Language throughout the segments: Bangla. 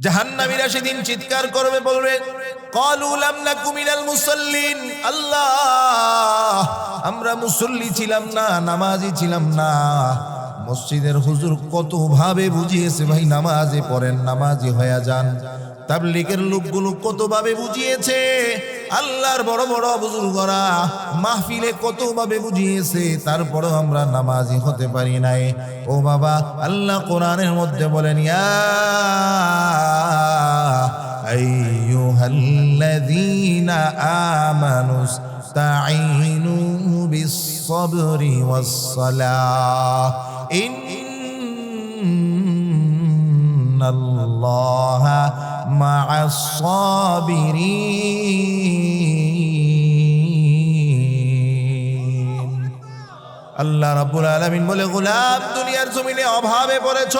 জাহান্নামীরা সেদিন চিৎকার করবে, বলবে ক্বালু লাম নাকু মিনাল মুসাল্লিন, আল্লাহ আমরা মুসল্লি ছিলাম না, নামাজি ছিলাম না। মসজিদের হুজুর কত ভাবে বুঝিয়েছে, ভাই নামাজে পড়েন, নামাজি হয়ে যান। তাবলীগের লোকগুলো কত ভাবে বুঝিয়েছে, আল্লাহর বড় বড় বুজুর্গরা মাহফিলে কত ভাবে বুঝিয়েছে, তারপরেও আমরা নামাজি হতে পারি নাই। ও বাবা, আল্লাহ কোরআনের মধ্যে বলেন, ইয়া আইয়ুহাল্লাযীনা আমানুস্তাঈনু বিস-সাবরি ওয়াস-সালাহ ইন্নাল্লাহা মা'আস-সাবিরিন। আল্লাহ রাব্বুল আলামিন বলে, গোলাম দুনিয়ার জমিনে অভাবে পড়েছ,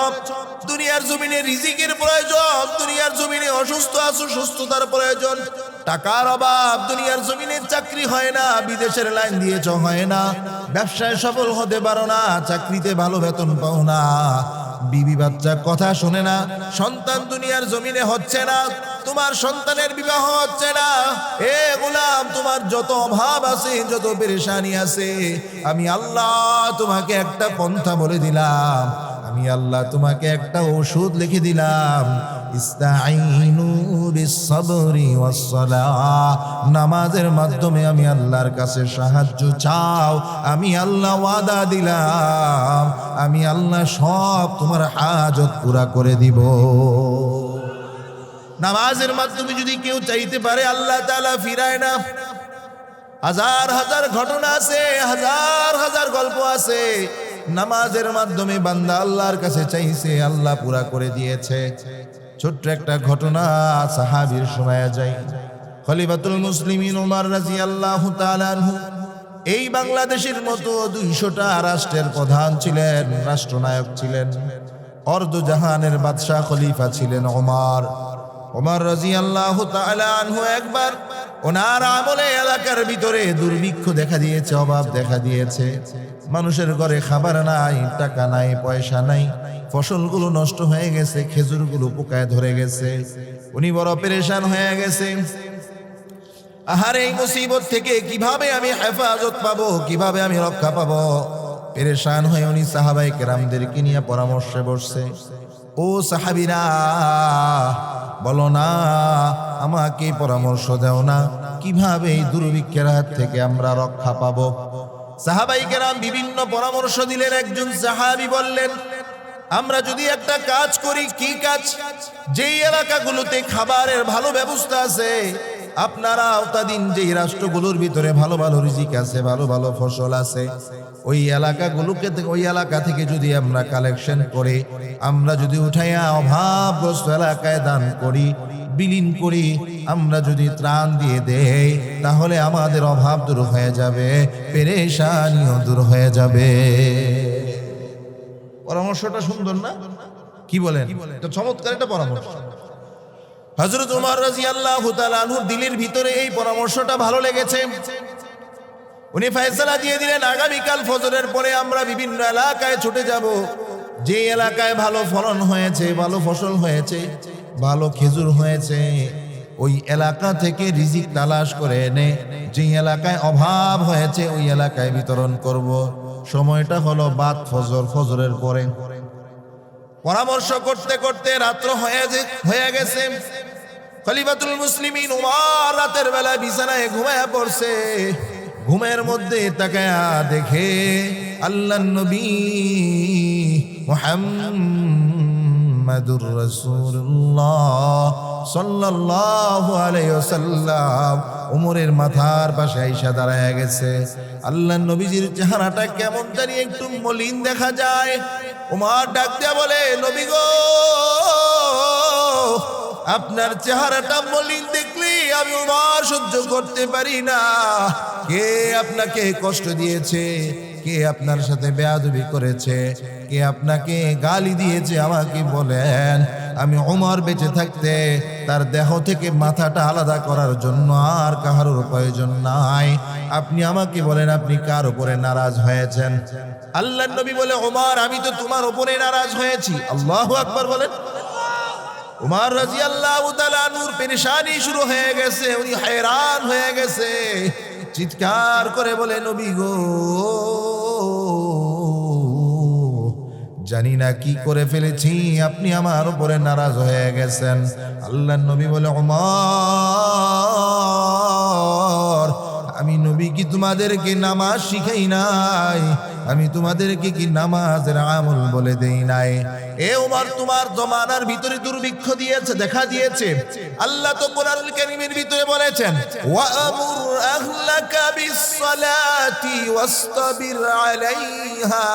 দুনিয়ার জমিনে রিজিকের প্রয়োজন, দুনিয়ার জমিনে অসুস্থ আছো, সুস্থতার প্রয়োজন, টাকার অভাব, দুনিয়ার জমিনে চাকরি হয় না, বিদেশের লাইন দিয়েছ হয় না, ব্যবসায় সফল হতে পারো না, চাকরিতে ভালো বেতন পাও না, বিবি বাচ্চা কথা শোনে না, সন্তান দুনিয়ার জমিনে হচ্ছে না, তোমার সন্তানের বিবাহ হচ্ছে না। এ গোলাম, তোমার যত অভাব আছে, যত পেরেশানি আছে, আমি আল্লাহ তোমাকে একটা পন্থা বলে দিলাম, আমি আল্লাহ তোমাকে একটা ওষুধ লিখে দিলাম। ইস্তাঈনু বিস-সাবরি ওয়াস-সালাহ, নামাজের মাধ্যমে আমি আল্লাহর কাছে সাহায্য চাও, আমি আল্লাহ ওয়াদা দিলাম, আমি আল্লাহ সব তোমার হাজত পুরা করে দিব। নামাজের মাধ্যমে যদি কেউ চাইতে পারে, আল্লাহ তাআলা ফিরায় না। হাজার হাজার ঘটনা আছে, হাজার হাজার গল্প আছে, নামাজের মাধ্যমে বান্দা আল্লাহর কাছে চাইছে, আল্লাহ পুরা করে দিয়েছে। ছোট্ট একটা ঘটনা সাহাবীর শোনা যায়। খলিফাতুল মুসলিমিন ওমর রাদিয়াল্লাহু তাআলা আনহু এই বাংলাদেশের মতো 200টা রাষ্ট্রের প্রধান ছিলেন, রাষ্ট্রনায়ক ছিলেন, অর্ধজাহানের বাদশাহ খলিফা ছিলেন ওমর। ওমর রাদিয়াল্লাহু তাআলা আনহু একবার ওনার আমলে এলাকার ভিতরে দুর্ভিক্ষ দেখা দিয়েছে, অভাব দেখা দিয়েছে, মানুষের ঘরে খাবার নাই, টাকা নাই, পয়সা নাই, ফসলগুলো নষ্ট হয়ে গেছে, খেজুরগুলো পোকায় ধরে গেছে, উনি বড় পেরেশান হয়ে গেছে। আহারে, এই মুসিবত থেকে কিভাবে আমি হেফাজত পাবো, কিভাবে আমি রক্ষা পাবো, পেরেশান হয়ে উনি সাহাবায়ে কেরামদেরকে নিয়ে পরামর্শে বসছে। ও সাহাবীরা, বলো না, আমাকে পরামর্শ দাও না, কিভাবে এই দুর্ভিক্ষের হাত থেকে আমরা রক্ষা পাবো। সাহাবায়ে কেরাম বিভিন্ন পরামর্শ দিলেন। একজন সাহাবী বললেন, আমরা যদি একটা কাজ করি। কি কাজ? যেই এলাকাগুলোতে খাবারের ভালো ব্যবস্থা আছে, আপনারা আওতাধীন যেই রাষ্ট্রগুলোর ভিতরে ভালো ভালো রিজিক আছে, ভালো ভালো ফসল আছে, ওই এলাকাগুলোকে, ওই এলাকা থেকে যদি আমরা কালেকশন করে, আমরা যদি উঠাইয়া অভাবগ্রস্ত এলাকায় দান করি, বিলীন করি, আমরা যদি ত্রাণ দিয়ে দেই, তাহলে আমাদের অভাব দূর হয়ে যাবে, পেরেশানিও দূর হয়ে যাবে। পরামর্শটা সুন্দর না? কি বলেন? এটা চমৎকার একটা পরামর্শ। হযরত ওমর রাদিয়াল্লাহু তাআলা আনহুর দিলের ভিতরে এই পরামর্শটা ভালো লেগেছে। উনি ফয়সালা দিয়ে দিলেন, আগামীকাল ফজরের পরে আমরা বিভিন্ন এলাকায় ছুটে যাব, যে এলাকায় ভালো ফলন হয়েছে, ভালো ফসল হয়েছে, ভালো খেজুর হয়েছে, ওই এলাকা থেকে রিজিক তালাশ করে এনে যে এলাকায় অভাব হয়েছে ওই এলাকায় বিতরণ করব। সময়টা হলো বাদ ফজর, ফজরের পরে। পরামর্শ করতে করতে রাত্র হয়ে গেছে। খলিফাতুল মুসলিমিন ওমর রাতের বেলা বিছানায় ঘুমায়া পড়ছে। ঘুমের মধ্যে তাকায়া দেখে আল্লাহর নবী মুহাম্মাদুর রাসূলুল্লাহ সাল্লাল্লাহু আলাইহি ওয়াসাল্লাম ওমরের মাথার পাশে আইসা দাঁড়ায় গেছে। আল্লাহর নবীজির চেহারাটা কেমন জানি একটু মলিন দেখা যায়। ওমর ডাক দিয়া বলে, নবী গো, আপনার চেহারাটা মলিন দেখলে আমি ওমর সহ্য করতে পারি না। কে আপনাকে কষ্ট দিয়েছে? কে আপনার সাথে বেয়াদবি করেছে? কে আপনাকে গালি দিয়েছে? আমাকে বলেন। আমি ওমর বেঁচে থাকতে তার দেহ থেকে মাথাটা আলাদা করার জন্য আর কাহারও প্রয়োজন নাই। আপনি আমাকে বলেন, আপনি কার উপরে নারাজ হয়েছেন? আল্লাহর নবী বলে, ওমর, আমি তো তোমার উপরে নারাজ হয়েছি। আল্লাহু আকবার বলেন। উমর রাদিয়াল্লাহু তাআলা নূর পেরেশানি শুরু হয়ে গেছে, উনি हैरान হয়ে গেছে, চিৎকার করে বলে নবী গো, জানি না কি করে ফেলেছি, আপনি আমার উপরে নারাজ হয়ে গেছেন। আল্লাহর নবী বলে, উমর, আমি নবী কি তোমাদেরকে নামাজ শিখাই নাই? আমি তোমাদেরকে কি নামাজের আমল বলে দেই নাই? এ উমর, তোমার জমানার ভিতরে দুর্ভিক্ষ দিয়েছে, দেখা দিয়েছে। আল্লাহ তো কোরআনুল কারীমের ভিতরে বলেছেন, ওয়ামুর আহলাকা বিসসালাতি ওয়াসতাবির আলাইহা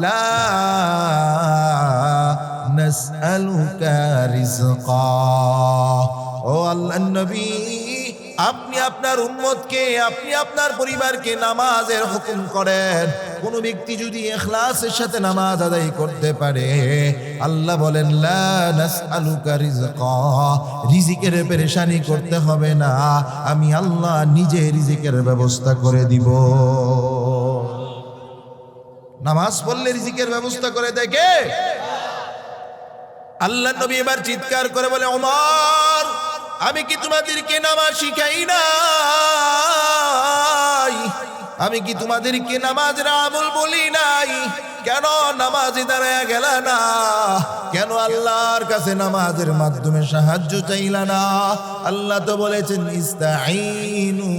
লা নাসআলুকা রিজকা। ও আল্লাহর নবী, আপনি আপনার উম্মতকে, আপনি আপনার পরিবারকে নামাজের হুকুম করেন। কোন ব্যক্তি যদি ইখলাসের সাথে নামাজ আদায় করতে পারে, আল্লাহ বলেন লা নাসআলুকা রিজকা, রিজিকের পেরেশানি করতে হবে না, আমি আল্লাহ নিজে রিজিকের ব্যবস্থা করে দিব। নামাজ পড়লে রিজিকের ব্যবস্থা করে দেয় কে? আল্লাহ নবী এবার চিৎকার করে বলে, ওমর, আমি কি তোমাদেরকে নামাজ শিখাই নাই? আমি কি তোমাদেরকে নামাজের আমল বলি নাই? কেন নামাজে দাঁড়ায়া গেলা না? কেন আল্লাহর কাছে নামাজের মাধ্যমে সাহায্য চাইলা না? আল্লাহ তো বলেছেন, ইস্তাঈনু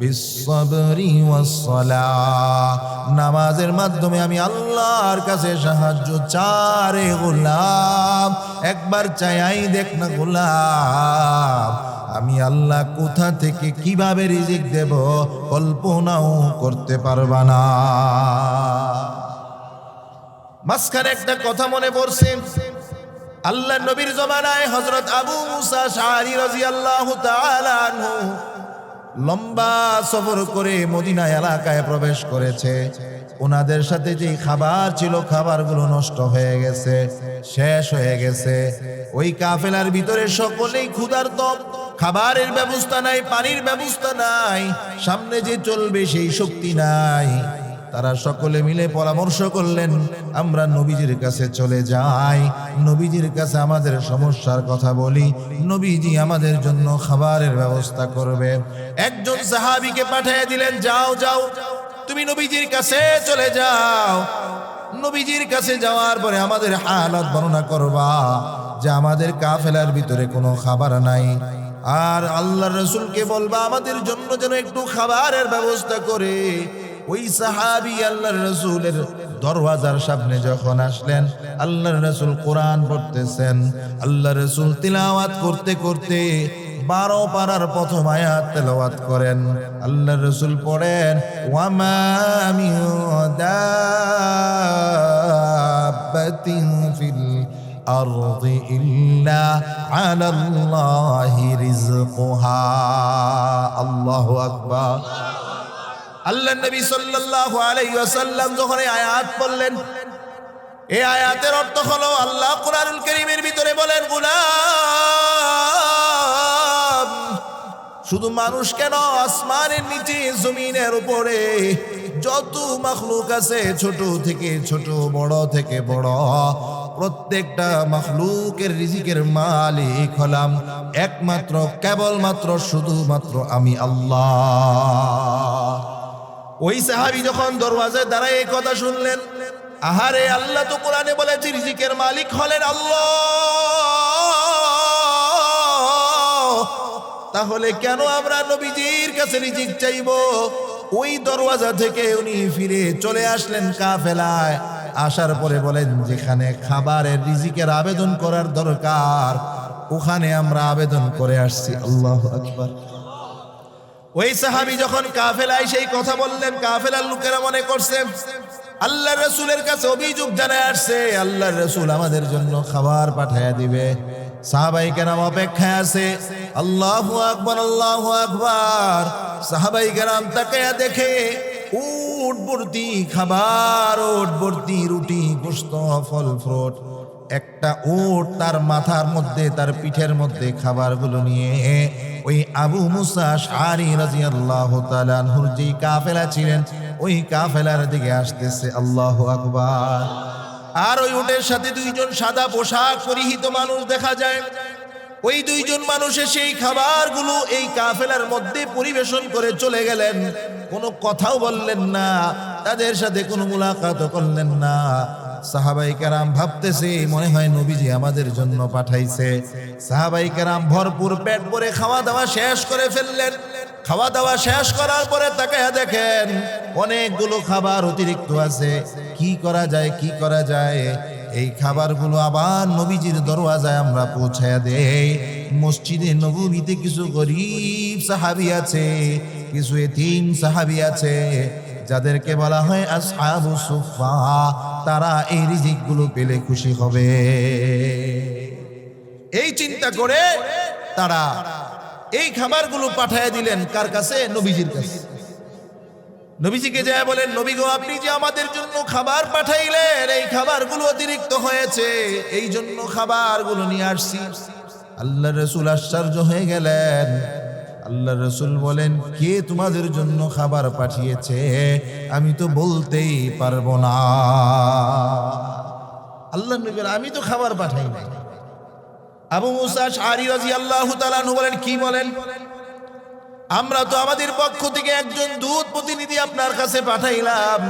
বিসসাবরি ওয়াসসালাহ, নামাজের মাধ্যমে আমি আল্লাহর কাছে সাহায্য চারে গোলাম, একবার চাই দেখ না গোলাম, আমি আল্লাহ কোথা থেকে কিভাবে রিজিক দেব কল্পনাও করতে পারবা না। মাঝখানে একটা কথা মনে পড়ছে, আল্লাহ নবীর জমানায় হযরত আবু মুসা আশআরী রাদিয়াল্লাহু তাআলা আনহু লম্বা সফর করে মদিনা এলাকায় প্রবেশ করেছে। ওনাদের সাথে যে খাবার ছিল, খাবারগুলো নষ্ট হয়ে গেছে, শেষ হয়ে গেছে। ওই কাফেলার ভিতরে সকলেই ক্ষুধার্ত, খাবারের ব্যবস্থা নাই, পানির ব্যবস্থা নাই, সামনে যে চলবে সেই শক্তি নাই। তারা সকলে মিলে পরামর্শ করলেন, আমরা নবীজির কাছে চলে যাই, নবীজির কাছে আমাদের সমস্যার কথা বলি, নবীজি আমাদের জন্য খাবারের ব্যবস্থা করবে। একজন সাহাবীকে পাঠিয়ে দিলেন, যাও যাও, তুমি নবীজির কাছে চলে যাও, নবীজির কাছে যাওয়ার পরে আমাদের হালত বর্ণনা করবা যে আমাদের কাফেলার ভিতরে কোনো খাবার নাই, আর আল্লাহর রাসূলকে বলবা আমাদের জন্য যেন একটু খাবারের ব্যবস্থা করে। ওই সাহাবী আল্লাহর রাসূলের দরওয়াজার সামনে যখন আসলেন, আল্লাহর রাসূল কোরআন পড়তেছেন, আল্লাহর রাসূল তিলাওয়াত করতে করতে 12 পারার প্রথম আয়াত তেলাওয়াত করেন। আল্লাহর রাসূল পড়েন, ওয়ামা মিন দাব্বাতিন ফিল আরদি ইল্লা আলাল্লাহি রিজকুহা। আল্লাহু আকবার। আল্লাহ নবী সাল্লাল্লাহু আলাইহি ওয়াসাল্লাম যখন এই আয়াত পড়লেন, এই আয়াতের অর্থ হলো, আল্লাহ কোরআনুল কারীমের ভিতরে বলেন, গোলাম, শুধু মানুষ কেন, আসমানের নিচে জমিনের উপরে যত মাখলুক আছে, ছোট থেকে ছোট, বড় থেকে বড়, প্রত্যেকটা মাখলুকের রিজিকের মালিক হলাম একমাত্র, কেবলমাত্র, শুধুমাত্র আমি আল্লাহ। ওই সাহাবী যখন দরওয়াজায় দাঁড়ায় এই কথা শুনলেন, আহারে, আল্লাহ তো কোরআনে বলেছে রিজিকের মালিক হলেন আল্লাহ, তাহলে কেন আমরা নবীজির কাছে রিজিক চাইবো? ওই দরওয়াজা থেকে উনি ফিরে চলে আসলেন কাফেলায়। আসার পরে বলেন, যেখানে খাবারের রিজিকের আবেদন করার দরকার, ওখানে আমরা আবেদন করে আসছি। আল্লাহু আকবার। ওই সাহাবী যখন কাফেলায় সেই কথা বললেন, কাফেলার লোকেরা মনে করছে আল্লাহর রাসূলের কাছে অভিযোগ জানায় আসছে, আল্লাহর রাসূল আমাদের জন্য খাবার পাঠায়া দিবে। সাহাবায়ে কেরাম অপেক্ষায় আছে। আল্লাহু আকবার, আল্লাহু আকবার। সাহাবায়ে কেরাম তাকায়া দেখে উট ভর্তি খাবার, উট ভর্তি রুটি, গোশত, ফল ফ্রুট। একটা উট তার মাথার মধ্যে, তার পিঠের মধ্যে খাবারগুলো নিয়ে ওই আবু মুসা আশআরী রাদিয়াল্লাহু তাআলা আনহুর যে কাফেলা ছিলেন, ওই কাফেলার দিকে আসতেছে। আল্লাহু আকবার। আর ওই উটের সাথে দুইজন সাদা পোশাক পরিহিত মানুষ দেখা যায়। ওই দুইজন মানুষে সেই খাবারগুলো এই কাফেলার মধ্যে পরিবেশন করে চলে গেলেন, কোনো কথাও বললেন না, তাদের সাথে কোনো মুলাকাতও করলেন না। সাহাবাই কেরাম ভাবতেছে মনে হয় নবীজি আমাদের জন্য পাঠাইছে। সাহাবাই কেরাম ভরপুর পেট ভরে খাওয়া দাওয়া শেষ করে ফেললেন। খাওয়া দাওয়া শেষ করার পরে তাকায়া দেখেন অনেকগুলো খাবার অতিরিক্ত আছে। কি করা যায়, কি করা যায়? এই খাবারগুলো আবার নবীজির দরওয়াজায় আমরা পৌঁছায়া দেই। মসজিদে নববীতে কিছু গরীব সাহাবী আছে, কিছু এতিম সাহাবী আছে, যাদেরকে বলা হয় আসহাবুস সুফফা। তারা এই রিজিকগুলো পেলে খুশি হবে। এই চিন্তা করে তারা এই খাবারগুলো পাঠিয়ে দিলেন কার কাছে? নবীজির কাছে। নবীজিকে যায় বলেন, নবী গো, আপনি যে আমাদের জন্য খাবার পাঠাইলেন, এই খাবারগুলো অতিরিক্ত হয়েছে, এই জন্য খাবারগুলো নিয়ে আসছি। আল্লাহর রাসূল আশ্চর্য হয়ে গেলেন। আল্লাহর রাসূল বলেন, কে তোমাদের জন্য খাবার পাঠিয়েছে? আমি তো বলতেই পারবো না। আল্লাহর নবী বলেন, আমি তো খাবার পাঠাই নাই। আবু মুসা আশআরী রাদিয়াল্লাহু তাআলা আনহু বলেন, কি বলেন? আমরা তো আমাদের পক্ষ থেকে একজন দূত প্রতিনিধি আপনার কাছে পাঠাইলাম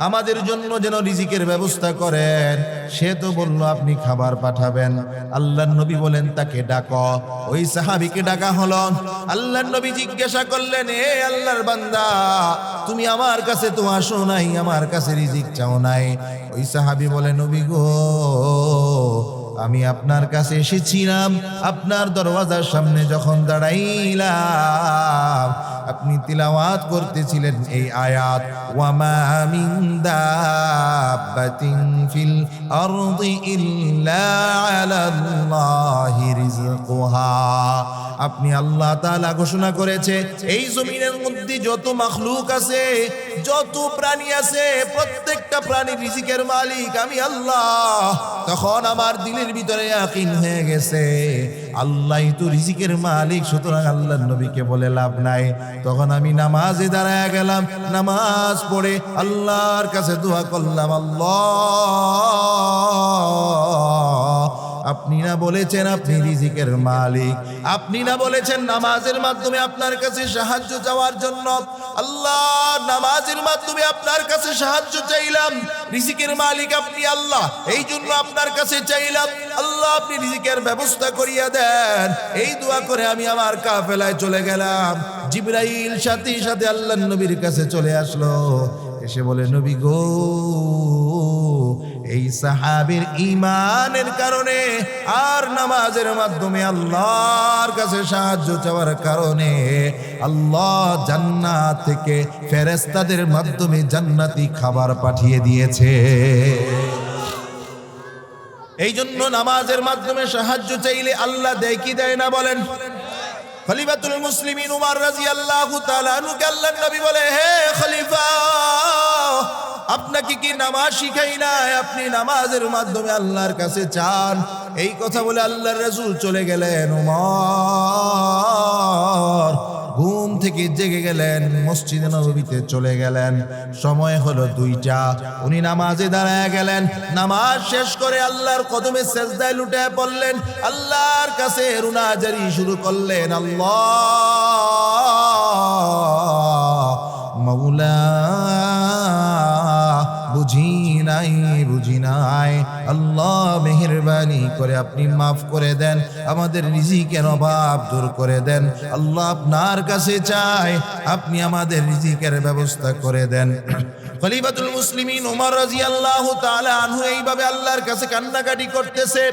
আমাদের জন্য যেন রিজিকের ব্যবস্থা করেন। সে তো বলল আপনি খাবার পাঠাবেন। আল্লাহর নবী বলেন, তাকে ডাকো। ওই সাহাবীকে ডাকা হলো। আল্লাহর নবী জিজ্ঞাসা করলেন, এ আল্লাহর বান্দা, তুমি আমার কাছে তো আসো নাই, আমার কাছে রিজিক চাও নাই। ওই সাহাবী বলে, নবী গো, আমি আপনার কাছে এসেছিলাম, আপনার দরওয়াজার সামনে যখন দাঁড়াইলাম, আপনি তিলাওয়াত করতেছিলেন এই আয়াত, ওয়ামা মিন দাব্বাতিন ফিল আরদি ইল্লা আলাল্লাহি রিজকুহা। আপনি আল্লাহ তাআলা ঘোষণা করেছে এই জমিনের মধ্যে যত মাখলুক আছে, যত প্রাণী আছে, প্রত্যেকটা প্রাণীর রিজিকের মালিক আমি আল্লাহ। তখন আমার দিলের ভিতরে ইয়াকিন হয়ে গেছে আল্লাহই তো রিজিকের মালিক, সুতরাং আল্লাহর নবীকে বলে লাভ নাই। তখন আমি নামাজে দাঁড়ায় গেলাম, নামাজ পড়ে আল্লাহর কাছে দোয়া করলাম, আল্লাহ, আপনি না বলেছেন আপনি রিজিকের মালিক, আপনি না বলেছেন নামাজের মাধ্যমে আপনার কাছে সাহায্য চাওয়ার জন্য। আল্লাহ, নামাজের মাধ্যমে আপনার কাছে সাহায্য চাইলাম, রিজিকের মালিক আপনি আল্লাহ, এই জন্য আপনার কাছে চাইলাম, আল্লাহ আপনি রিজিকের ব্যবস্থা করিয়া দেন। এই দোয়া করে আমি আমার কাফেলায় চলে গেলাম। জিবরাইল সাথে সাথে আল্লাহর নবীর কাছে চলে আসলো, এসে বলে, নবী গো, এই সাহাবীর ঈমানের কারণে আর নামাজের মাধ্যমে আল্লাহর কাছে সাহায্য চাওয়ার কারণে আল্লাহ জান্নাত থেকে ফেরেশতাদের মাধ্যমে জান্নাতি খাবার পাঠিয়ে দিয়েছে। এই জন্য নামাজের মাধ্যমে সাহায্য চাইলে আল্লাহ দেয় কি দেয় না বলেন? খলিফাতুল মুসলিমিন উমর রাদিয়াল্লাহু তাআলা আনহুকে আল্লাহর নবী বলে, হে খলিফা, আপনাকে কি নামাজ শিখাই নাই? আপনি নামাজের মাধ্যমে আল্লাহর কাছে চান। এই কথা বলে আল্লাহর রাসূল চলে গেলেন। উমর ঘুম থেকে জেগে গেলেন, মসজিদে নববীতে চলে গেলেন। সময় হলো 2টা। উনি নামাজে দাঁড়ায় গেলেন। নামাজ শেষ করে আল্লাহর কদমে সেজদায় লুটে পড়লেন, আল্লাহর কাছে রুনাজারি শুরু করলেন, আল্লাহ মাওলা, বুঝি নাই, আল্লাহ মেহেরবানি করে আপনি মাফ করে দেন, আমাদের রিজিকের অভাব দূর করে দেন। আল্লাহ আপনার কাছে চাই, আপনি আমাদের রিজিকের ব্যবস্থা করে দেন। খলিফাতুল মুসলিমিন উমর রাদিয়াল্লাহু তাআলা আনহু এইভাবে আল্লাহর কাছে কান্নাকাটি করতেছে।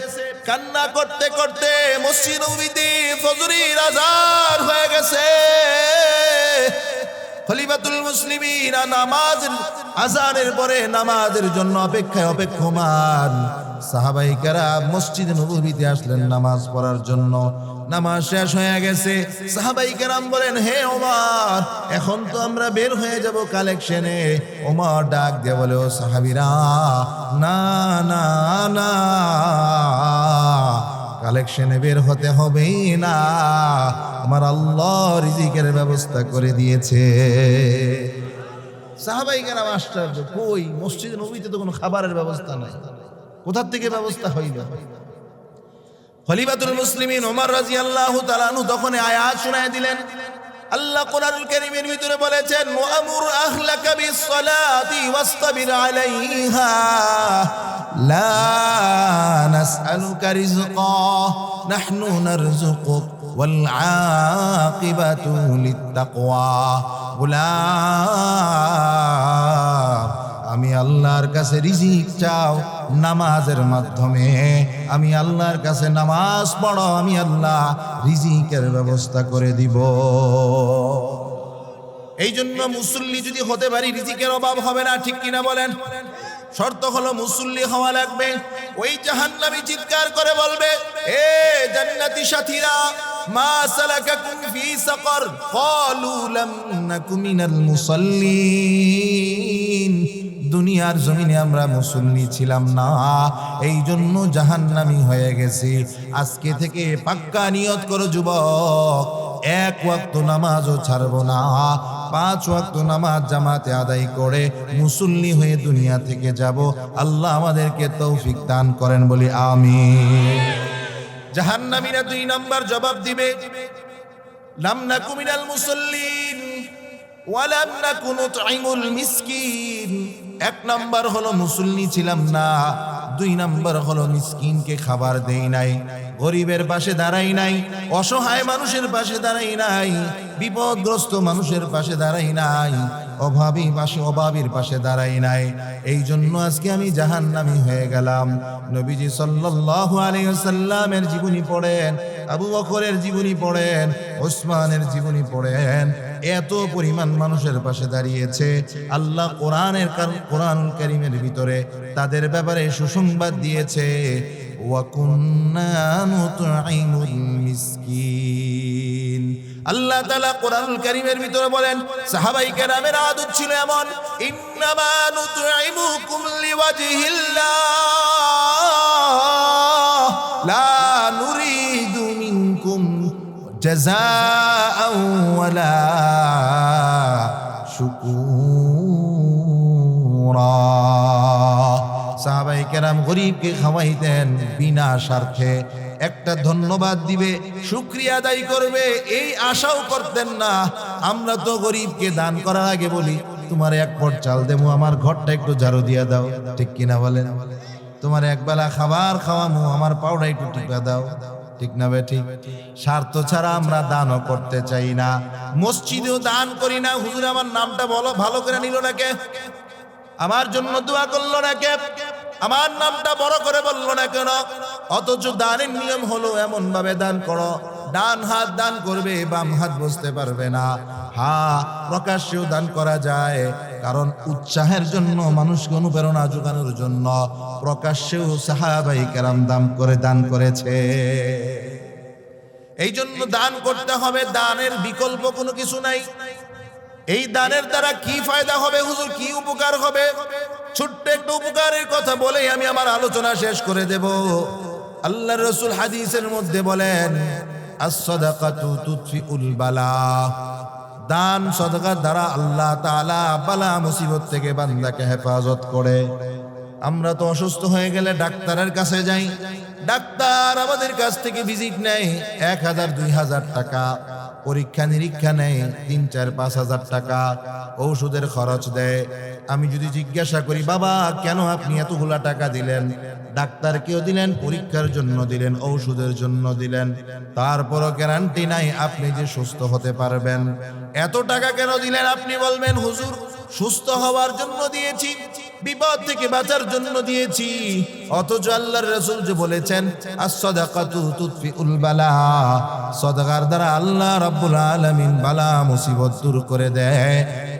কান্না করতে করতে মসজিদ নববীতে ফজরের আযান হয়ে গেছে। খলিফাতুল মুসলিমিন নামাজের আযানের পরে নামাজের জন্য অপেক্ষমান। সাহাবায়ে কেরাম মসজিদে নববীতে আসলেন নামাজ পড়ার জন্য। নামাজ শেষ হয়ে গেছে। সাহাবায়ে কেরাম বলেন, হে ওমর, এখন তো আমরা বের হয়ে যাব কালেকশনে। ওমর ডাক দিয়ে বলে, ও সাহাবীরা, না না না, কালেকশনে বের হতে হবে না, আমার আল্লাহ রিজিকের ব্যবস্থা করে দিয়েছে। সাহাবায়ে কেরাম আশ্চর্য, কই মসজিদে নববীতে তো কোনো খাবারের ব্যবস্থা নাই। কোথা থেকে ব্যবস্থা হইল? খলিফাতুল মুসলিমিন ওমর রাদিয়াল্লাহু তাআলা আনহু তখন আয়াত শোনায় দিলেন। আল্লাহ কোরআনুল কারীমের ভিতরে বলেছেন, ওয়ামুর আহলাকা বিসসালাতি ওয়াসতাবির আলাইহা লা নাসআলুকা রিজকা নাহনু নারযুকুক ওয়াল আকিবাতু লিত্তাকওয়া। গোলাম, আমি আল্লাহর কাছে রিজিক চাও নামাজের মাধ্যমে, আমি আল্লাহর কাছে নামাজ পড়ো, আমি আল্লাহ রিজিকের ব্যবস্থা করে দিব। এই জন্য মুসল্লি যদি হতে পারি রিজিকের অভাব হবে না, ঠিক কিনা বলেন? শর্ত হলো মুসল্লি হওয়া লাগবে। ওই জাহান্নামী চিৎকার করে বলবে, এ জান্নাতি সাথীরা, মা সালাকাকুম ফি সাকর ক্বালু লাম নাকু মিনাল মুসাল্লিন। দুনিয়ার জমিনে আমরা মুসল্লি ছিলাম না, এই জন্য জাহান্নামী হয়ে গেছি। আজকে থেকে পাক্কা নিয়ত করো যুবক, এক ওয়াক্ত নামাজও ছাড়বো না, 5 ওয়াক্ত নামাজ জামাতে আদায় করে মুসল্লি হয়ে দুনিয়া থেকে যাব। আল্লাহ আমাদেরকে তৌফিক দান করেন, বলি আমিন। জাহান্নামীরা 2 নাম্বার জবাব দিবে, লাম নাকু মিনাল মুসাল্লিন ওয়া লাম নাকু নুতঈমুল মিসকিন। 1 নাম্বার হলো মুসল্লি ছিলাম না, 2 নাম্বার হলো মিসকিনকে খাবার দেই নাই, গরিবের পাশে দাঁড়াই নাই, অসহায় মানুষের পাশে দাঁড়াই নাই, বিপদগ্রস্ত মানুষের পাশে দাঁড়াই নাই, অভাবীর পাশে দাঁড়াই নাই। এই জন্য আজকে আমি জাহান্নামী হয়ে গেলাম। নবীজি সাল্লাল্লাহু আলাইহি ওয়াসাল্লামের জীবনী পড়েন, আবু বকরের জীবনী পড়েন, ওসমানের জীবনী পড়েন, এত পরিমাণ মানুষের পাশে দাঁড়িয়েছে। আল্লাহ কোরআনুল কারীমের ভিতরে তাদের ব্যাপারে সুসংবাদ দিয়েছে, ওয়া কুন্না নুতঈমুল মিসকিন। আল্লাহ তাআলা কোরআনুল কারীমের ভিতরে বলেন, সাহাবায়ে কেরামের আদত ছিল এমন, ইন্নামা নুতঈমুকুম লিওয়াজহিল্লাহ লা নুরিদু মিনকুম জাযাআন ওয়ালা শুকুরা। সাহাবায়ে কেরাম গরিবকে খাওয়াইতেন বিনা স্বার্থে, একটা ধন্যবাদ দিবে, শুকরিয়া আদায় করবে, এই আশাও করতেন না। আমরা তো গরিবকে দান করার আগে বলি, তোমার 1 পট চাল দেবো, আমার ঘরটা একটু ঝাড়ু দিয়া দাও, ঠিক কিনা বলেন? তোমার একবেলা খাবার খাওয়ামু, আমার পাউডার একটু টিপা দাও, ঠিক না বেঠিক? স্বার্থ ছাড়া আমরা দানও করতে চাই না, মসজিদেও দান করি না। হুজুর আমার নামটা বলো, ভালো করে নিল না কে? আমার জন্য দোয়া করলো না কে? আমার নামটা বড় করে বললো না কেন? অথচ দানের নিয়ম হলো এমন ভাবে দান করো, ডান হাত দান করবে, বাম হাত বুঝতে পারবে না। হ্যাঁ, প্রকাশ্যেও দান করা যায়, কারণ উৎসাহের জন্য, মানুষকে অনুপ্রেরণা যোগানোর জন্য প্রকাশ্যেও সাহাবায়ে কেরাম দান করেছে। এই জন্য দান করতে হবে, দানের বিকল্প কোনো কিছু নাই। এই দানের দ্বারা কি ফায়দা হবে হুজুর, কি উপকার হবে? ছোট্ট একটা উপকারের কথা বলেই আমি আমার আলোচনা শেষ করে দেব। আল্লাহর রাসূল হাদিসের মধ্যে বলেন, আস-সাদাকাতু তুতফিউল বালা। দান সাদাকার দ্বারা আল্লাহ তাআলা বালা মুসিবত থেকে বান্দাকে হেফাজত করে। আমরা তো অসুস্থ হয়ে গেলে ডাক্তারের কাছে যাই, ডাক্তার আমাদের কাছ থেকে ভিজিট নেয় 1000 2000 টাকা, পরীক্ষা নিরীক্ষা নেয় 3 4 5 হাজার টাকা, ঔষধের খরচ দেয়। আমি যদি জিজ্ঞাসা করি, বাবা কেন আপনি এতগুলা টাকা দিলেন? ডাক্তারকেও দিলেন, পরীক্ষার জন্য দিলেন, ঔষধের জন্য দিলেন, তারপরও গ্যারান্টি নাই আপনি যে সুস্থ হতে পারবেন। এত টাকা কেন দিলেন? আপনি বলবেন, হুজুর সুস্থ হওয়ার জন্য দিয়েছি, বিপদ থেকে বাঁচার জন্য দিয়েছি। অথচ আল্লাহর রাসূল যে বলেছেন, আস-সাদাকাতু তুতফিউল বালা, সাদাকার দ্বারা আল্লাহ রাব্বুল আলামিন বালা মুসিবত দূর করে দেয়,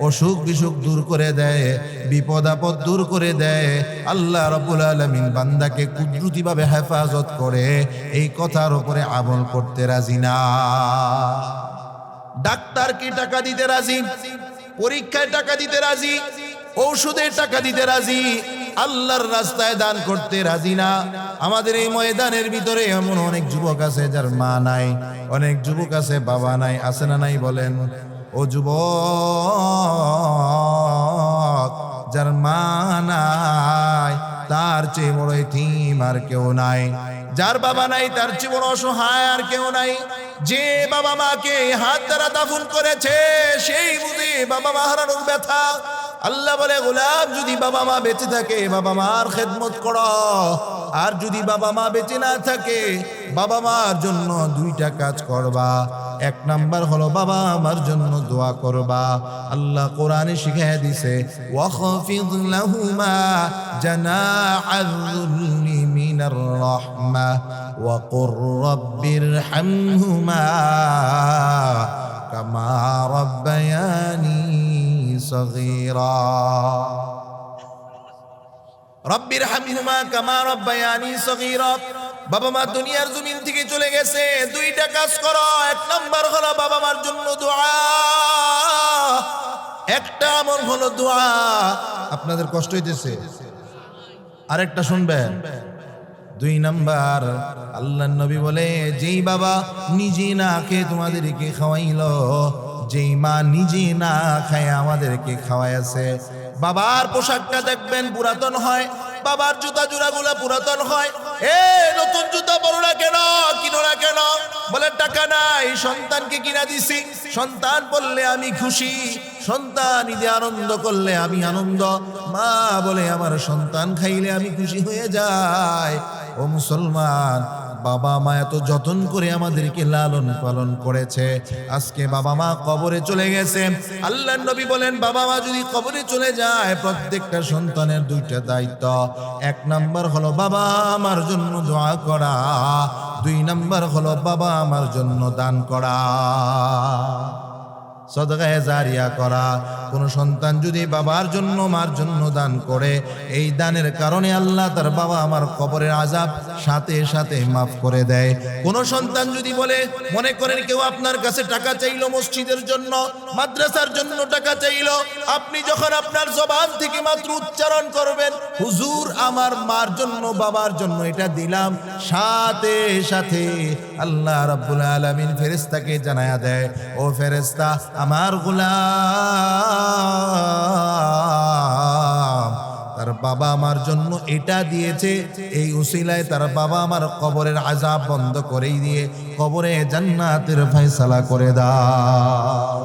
অসুখ বিসুখ দূর করে দেয়, বিপদ আপদ দূর করে দেয়। আল্লাহ রাব্বুল আলামিন বান্দাকে কুদরতিভাবে হেফাজত করে। এই কথার উপরে আমল করতে রাজি না। ডাক্তারকে টাকা দিতে রাজি, পরীক্ষায় টাকা দিতে রাজি, ঔষধের টাকা দিতে রাজি, আল্লাহর রাস্তায় দান করতে রাজি না। আমাদের এই ময়দানের ভিতরে এমন অনেক যুবক আছে যার মা নাই, অনেক যুবক আছে বাবা নাই, আছে না নাই বলেন? ও যুবক, যার মা নাই তার চেয়ে বড় এতিম আর কেউ নাই। যার বাবা নাই তার চেয়ে বড় অসহায় আর কেউ নাই। যে বাবা মাকে হাত দ্বারা দাফন করেছে সেই বুঝে বাবা মা হারানোর ব্যথা। আল্লাহ বলে, গোলাম যদি বাবা মা বেঁচে থাকে বাবা মার খেদমত করো, আর যদি বাবা মা বেঁচে না থাকে বাবা মার জন্য দুইটা কাজ করবা। এক নাম্বার হলো বাবা আমার জন্য দোয়া করবা। আল্লাহ কোরআনে শিখিয়ে দিছে, ওয়াখফিদ লাহুমা জানাহাল যুল্লি মিনার রাহমা ওয়া কুর রাব্বিরহামহুমা কামা রাব্বায়ানি সগীরা। রাব্বিরহামহুমা কামা রাব্বায়ানি সগীরা। বাবা মা দুনিয়ার জমিন থেকে চলে গেছে, দুইটা কাজ করো। এক নাম্বার হলো বাবা মার জন্য দোয়া। একটা আমল হলো দোয়া। আপনাদের কষ্ট হইতেছে? আরেকটা শুনবেন। দুই নাম্বার, আল্লাহর নবী বলে, যেই বাবা নিজে না খেয়ে তোমাদেরকে খাওয়াইলো, যেই মা নিজে না খায় আমাদেরকে খাওয়াইছে। বাবার পোশাকটা দেখবেন পুরাতন হয়, বাবার জুতা জোড়াগুলা পুরাতন হয়। নতুন জুতা পরো না কেন, কিনো না কেন? বলে টাকা নাই, সন্তানকে কিনা দিছি। সন্তান বললে আমি খুশি, সন্তান ঈদে আনন্দ করলে আমি আনন্দ। মা বলে আমার সন্তান খাইলে আমি খুশি হয়ে যাই। ও মুসলমান, বাবা মা এত যত্ন করে আমাদেরকে লালন পালন করেছে, আজকে বাবা মা কবরে চলে গেছে। আল্লাহর নবী বলেন, বাবা মা যদি কবরে চলে যায় প্রত্যেকটা সন্তানের দুইটা দায়িত্ব। এক নাম্বার হলো বাবা আমার জন্য দোয়া করা, দুই নাম্বার হলো বাবা আমার জন্য দান করা, সদকায়ে জারিয়া করা। কোন সন্তান যদি বাবার জন্য মার জন্য দান করে, এই দানের কারণে আল্লাহ তার বাবা আমার কবরের আযাব সাথে সাথে মাফ করে দেয়। কোন সন্তান যদি বলে, মনে করেন কেউ আপনার কাছে টাকা চাইলো মসজিদের জন্য, মাদ্রাসার জন্য টাকা চাইলো, আপনি যখন আপনার জবান থেকে মাত্র উচ্চারণ করবেন, হুজুর আমার মার জন্য বাবার জন্য এটা দিলাম, সাথে সাথে আল্লাহ রাব্বুল আলামিন ফেরেশতাকে জানায়া দেয়, ও ফেরেশতা আমার গোলাম তার বাবা আমার জন্য এটা দিয়েছে, এই উসিলায় তার বাবা আমার কবরের আযাব বন্ধ করে দিয়ে কবরে জান্নাতের ফয়সালা করে দাও।